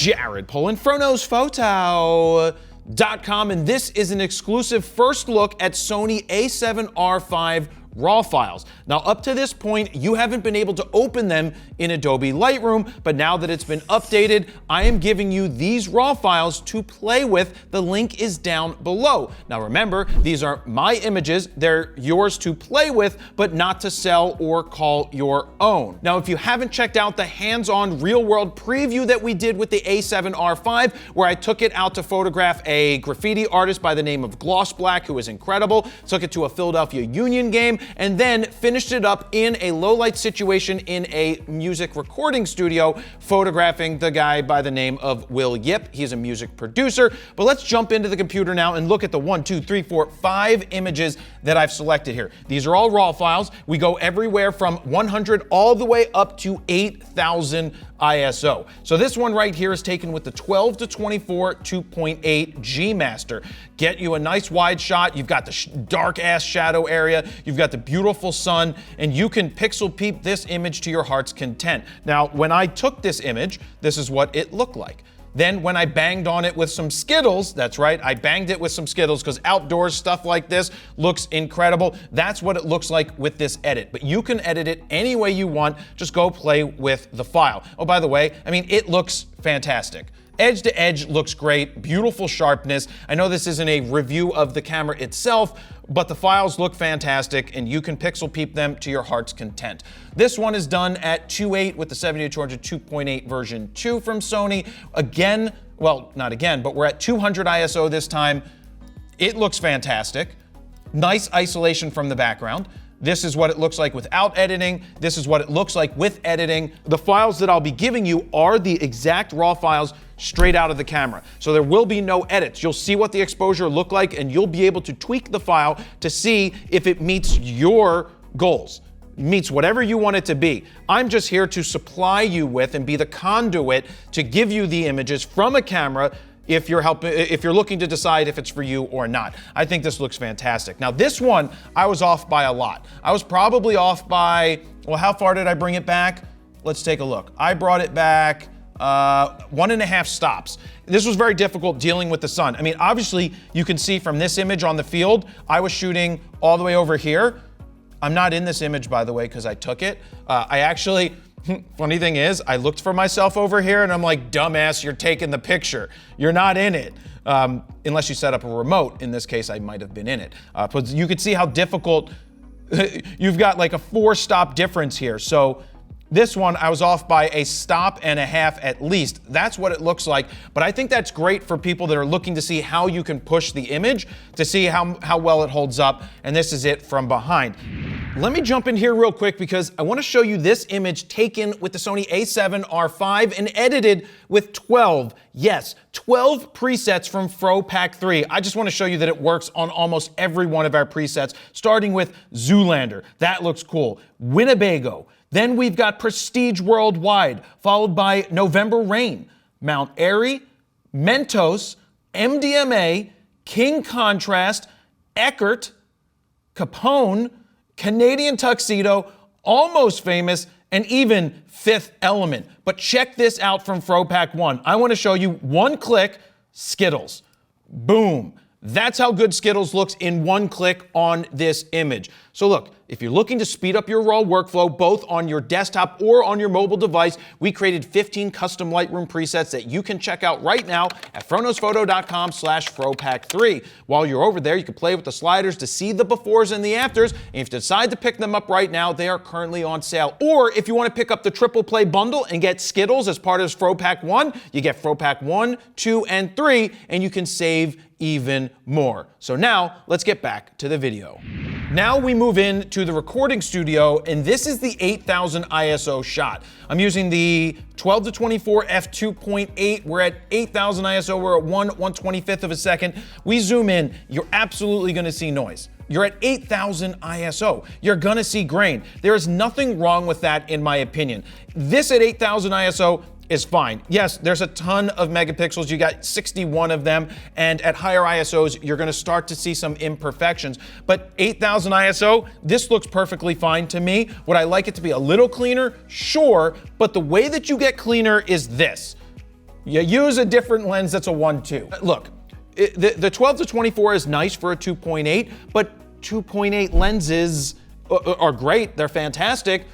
Jared Polin, FroKnowsPhoto.com, and this is an exclusive first look at Sony a7R V RAW files. Now, up to this point, you haven't been able to open them in Adobe Lightroom, but now that it's been updated, I am giving you these RAW files to play with. The link is down below. Now remember, these are my images. They're yours to play with, but not to sell or call your own. Now, if you haven't checked out the hands-on real-world preview that we did with the a7R V, where I took it out to photograph a graffiti artist by the name of Gloss Black, who is incredible, took it to a Philadelphia Union game, and then finished it up in a low-light situation in a music recording studio, photographing the guy by the name of Will Yip. He's a music producer. But let's jump into the computer now and look at the 5 images that I've selected here. These are all RAW files. We go everywhere from 100 all the way up to 8,000 ISO. So this one right here is taken with the 12 to 24 2.8 G Master. Get you a nice wide shot. You've got the dark ass shadow area. You've got the beautiful sun, and you can pixel peep this image to your heart's content. Now, when I took this image, this is what it looked like. Then when I banged on it with some Skittles, that's right, I banged it with some Skittles because outdoors stuff like this looks incredible. That's what it looks like with this edit. But you can edit it any way you want. Just go play with the file. Oh, by the way, I mean, it looks fantastic. Edge to edge looks great, beautiful sharpness. I know this isn't a review of the camera itself, but the files look fantastic and you can pixel peep them to your heart's content. This one is done at 2.8 with the 70-200 2.8 version 2 from Sony. Again, well, not again, but we're at 200 ISO this time. It looks fantastic. Nice isolation from the background. This is what it looks like without editing. This is what it looks like with editing. The files that I'll be giving you are the exact RAW files straight out of the camera. So there will be no edits. You'll see what the exposure look like and you'll be able to tweak the file to see if it meets your goals, meets whatever you want it to be. I'm just here to supply you with and be the conduit to give you the images from a camera if you're looking to decide if it's for you or not. I think this looks fantastic. Now this one, I was off by a lot. I was probably off by, well, how far did I bring it back? Let's take a look. I brought it back 1.5 stops. This was very difficult dealing with the sun. I mean, obviously you can see from this image on the field, I was shooting all the way over here. I'm not in this image, by the way, because I took it. I actually, funny thing is, I looked for myself over here and I'm like, dumbass, you're taking the picture. You're not in it. Unless you set up a remote. In this case, I might have been in it. But you could see how difficult, you've got like a 4-stop difference here. So this one, I was off by 1.5 stops at least. That's what it looks like. But I think that's great for people that are looking to see how you can push the image, to see how well it holds up. And this is it from behind. Let me jump in here real quick because I want to show you this image taken with the Sony a7R V and edited with 12 presets from FroPack 3. I just want to show you that it works on almost every one of our presets, starting with Zoolander. That looks cool. Winnebago. Then we've got Prestige Worldwide, followed by November Rain, Mount Airy, Mentos, MDMA, King Contrast, Eckert, Capone, Canadian Tuxedo, Almost Famous, and even Fifth Element. But check this out from FroPack 1. I want to show you one click, Skittles. Boom. That's how good Skittles looks in one click on this image. So look, if you're looking to speed up your RAW workflow, both on your desktop or on your mobile device, we created 15 custom Lightroom presets that you can check out right now at FroKnowsPhoto.com/FroPack3. While you're over there, you can play with the sliders to see the befores and the afters. And if you decide to pick them up right now, they are currently on sale. Or if you want to pick up the triple play bundle and get Skittles as part of FroPack 1, you get FroPack 1, 2, and 3, and you can save even more. So now let's get back to the video. Now we move into the recording studio, and this is the 8,000 ISO shot. I'm using the 12 to 24 f2.8. We're at 8,000 ISO. We're at 1/125th of a second. We zoom in, you're absolutely gonna see noise. You're at 8,000 ISO. You're gonna see grain. There is nothing wrong with that in my opinion. This at 8,000 ISO is fine. Yes, there's a ton of megapixels. You got 61 of them, and at higher ISOs, you're gonna start to see some imperfections. But 8,000 ISO, this looks perfectly fine to me. Would I like it to be a little cleaner? Sure, but the way that you get cleaner is this. You use a different lens that's a 1.2. Look, the 12 to 24 is nice for a 2.8, but 2.8 lenses are great, they're fantastic,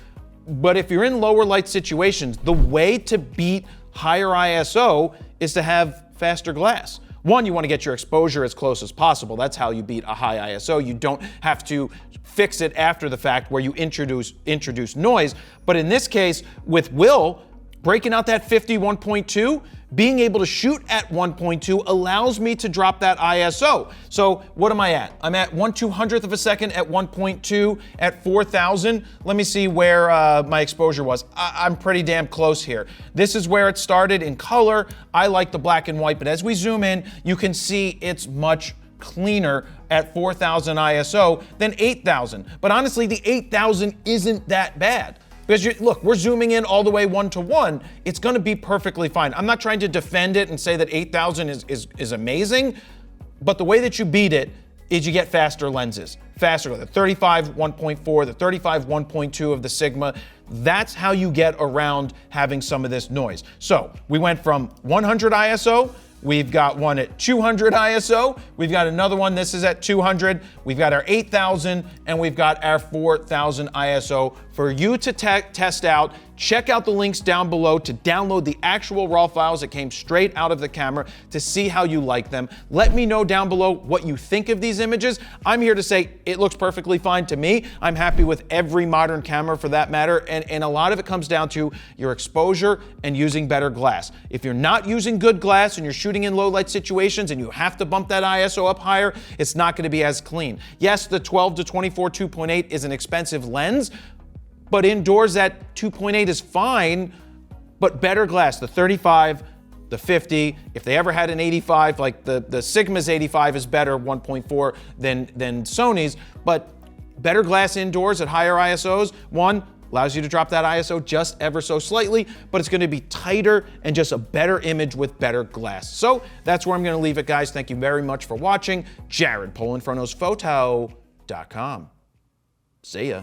but if you're in lower light situations, the way to beat higher ISO is to have faster glass. One, you want to get your exposure as close as possible. That's how you beat a high ISO. You don't have to fix it after the fact where you introduce noise. But in this case, with Will, breaking out that 50 1.2, being able to shoot at 1.2 allows me to drop that ISO. So what am I at? I'm at 1/200th of a second at 1.2 at 4,000. Let me see where my exposure was. I'm pretty damn close here. This is where it started in color. I like the black and white, but as we zoom in, you can see it's much cleaner at 4,000 ISO than 8,000. But honestly, the 8,000 isn't that bad. Because look, we're zooming in all the way 1:1. It's going to be perfectly fine. I'm not trying to defend it and say that 8,000 is amazing, but the way that you beat it is you get faster lenses. Faster, the 35 1.4, the 35 1.2 of the Sigma. That's how you get around having some of this noise. So we went from 100 ISO. We've got one at 200 ISO. We've got another one, this is at 200. We've got our 8,000 and we've got our 4,000 ISO for you to test out. Check out the links down below to download the actual RAW files that came straight out of the camera to see how you like them. Let me know down below what you think of these images. I'm here to say it looks perfectly fine to me. I'm happy with every modern camera for that matter, and a lot of it comes down to your exposure and using better glass. If you're not using good glass and you're shooting in low light situations and you have to bump that ISO up higher, it's not going to be as clean. Yes, the 12 to 24 2.8 is an expensive lens, but indoors that 2.8 is fine, but better glass, the 35, the 50, if they ever had an 85, like the Sigma's 85 is better 1.4 than Sony's, but better glass indoors at higher ISOs, one, allows you to drop that ISO just ever so slightly, but it's gonna be tighter and just a better image with better glass. So that's where I'm gonna leave it, guys. Thank you very much for watching. Jared, Polin, FroKnowsPhoto.com. See ya.